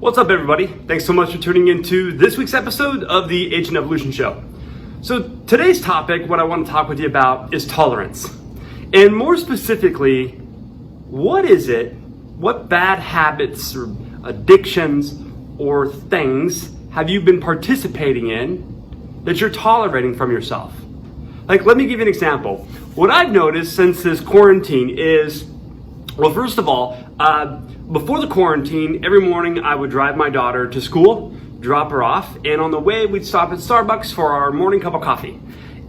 What's up, everybody? Thanks so much for tuning into this week's episode of the Agent Evolution Show. So today's topic, what I want to talk with you about is tolerance. And more specifically, what is it, what bad habits or addictions or things have you been participating in that you're tolerating from yourself? Like, let me give you an example. What I've noticed since this quarantine is, well, first of all, before the quarantine, every morning I would drive my daughter to school, drop her off, and on the way we'd stop at Starbucks for our morning cup of coffee.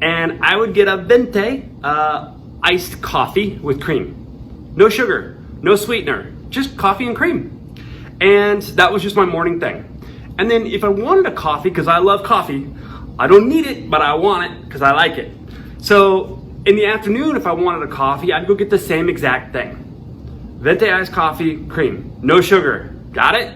And I would get a Venti iced coffee with cream. No sugar, no sweetener, just coffee and cream. And that was just my morning thing. And then if I wanted a coffee, because I love coffee, I don't need it, but I want it because I like it. So in the afternoon, if I wanted a coffee, I'd go get the same exact thing. Venti iced coffee, cream, no sugar. Got it?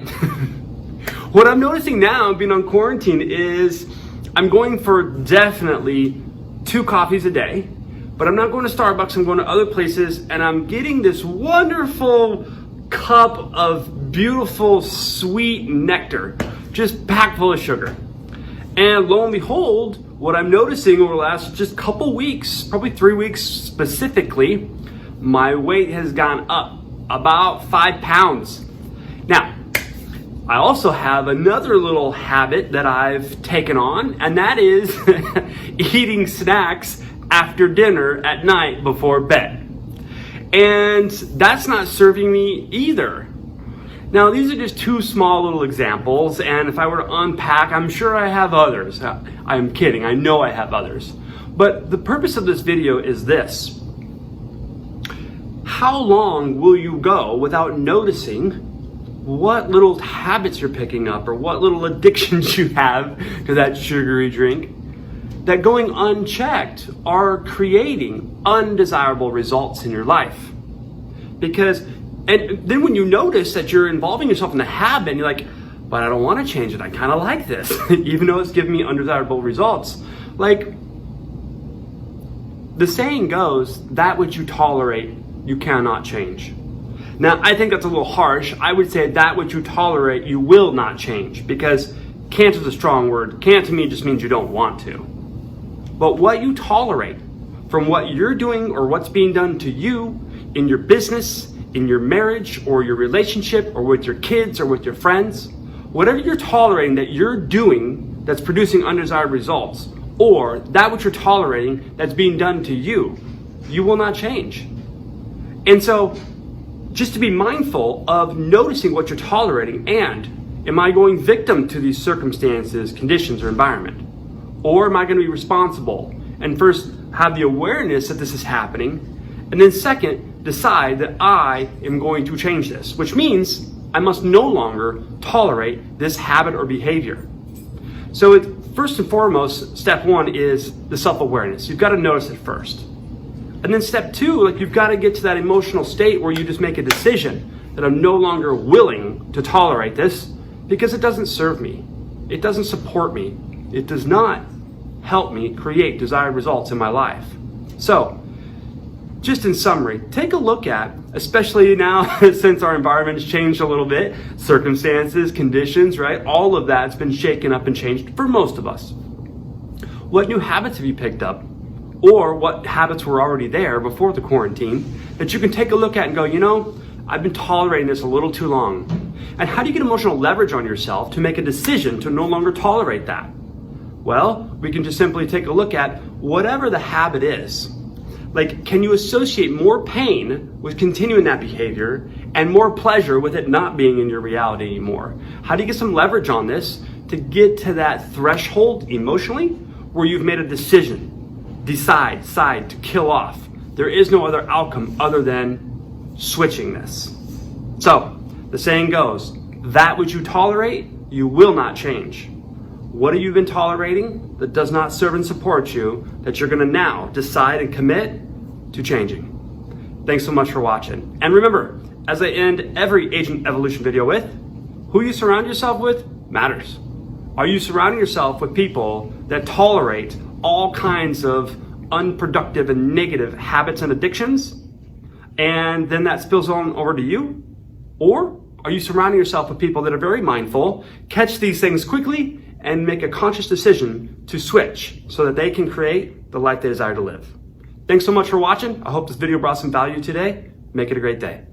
What I'm noticing now, being on quarantine, is I'm going for definitely 2 coffees a day, but I'm not going to Starbucks, I'm going to other places, and I'm getting this wonderful cup of beautiful, sweet nectar, just packed full of sugar. And lo and behold, what I'm noticing over the last just couple weeks, probably 3 weeks specifically, my weight has gone up about 5 pounds. Now, I also have another little habit that I've taken on, and that is eating snacks after dinner at night before bed. And that's not serving me either. Now, these are just 2 small little examples, and if I were to unpack, I'm sure I have others. I'm kidding, I know I have others. But the purpose of this video is this. How long will you go without noticing what little habits you're picking up or what little addictions you have to that sugary drink that going unchecked are creating undesirable results in your life? Because, and then when you notice that you're involving yourself in the habit and you're like, but I don't want to change it, I kind of like this, even though it's giving me undesirable results. Like, the saying goes, that which you tolerate, you cannot change. Now, I think that's a little harsh. I would say that which you tolerate, you will not change, because can't is a strong word. Can't to me just means you don't want to. But what you tolerate from what you're doing or what's being done to you in your business, in your marriage or your relationship or with your kids or with your friends, whatever you're tolerating that you're doing that's producing undesired results, or that which you're tolerating that's being done to you, you will not change. And so, just to be mindful of noticing what you're tolerating, and am I going victim to these circumstances, conditions, or environment? Or am I going to be responsible and first have the awareness that this is happening, and then second, decide that I am going to change this, which means I must no longer tolerate this habit or behavior. So first and foremost, step 1 is the self-awareness. You've got to notice it first. And then step 2, like, you've got to get to that emotional state where you just make a decision that I'm no longer willing to tolerate this because it doesn't serve me. It doesn't support me. It does not help me create desired results in my life. So, just in summary, take a look at, especially now since our environment has changed a little bit, circumstances, conditions, right? All of that's been shaken up and changed for most of us. What new habits have you picked up? Or what habits were already there before the quarantine that you can take a look at and go, you know, I've been tolerating this a little too long. And how do you get emotional leverage on yourself to make a decision to no longer tolerate that? Well, we can just simply take a look at whatever the habit is. Like, can you associate more pain with continuing that behavior and more pleasure with it not being in your reality anymore? How do you get some leverage on this to get to that threshold emotionally where you've made a decision? Decide to kill off. There is no other outcome other than switching this. So, the saying goes, that which you tolerate, you will not change. What have you been tolerating that does not serve and support you that you're going to now decide and commit to changing? Thanks so much for watching. And remember, as I end every Agent Evolution video with, who you surround yourself with matters. Are you surrounding yourself with people that tolerate all kinds of unproductive and negative habits and addictions, and then that spills on over to you? Or Are you surrounding yourself with people that are very mindful, catch these things quickly, and make a conscious decision to switch so that they can create the life they desire to live? Thanks so much for watching. I hope this video brought some value today. Make it a great day.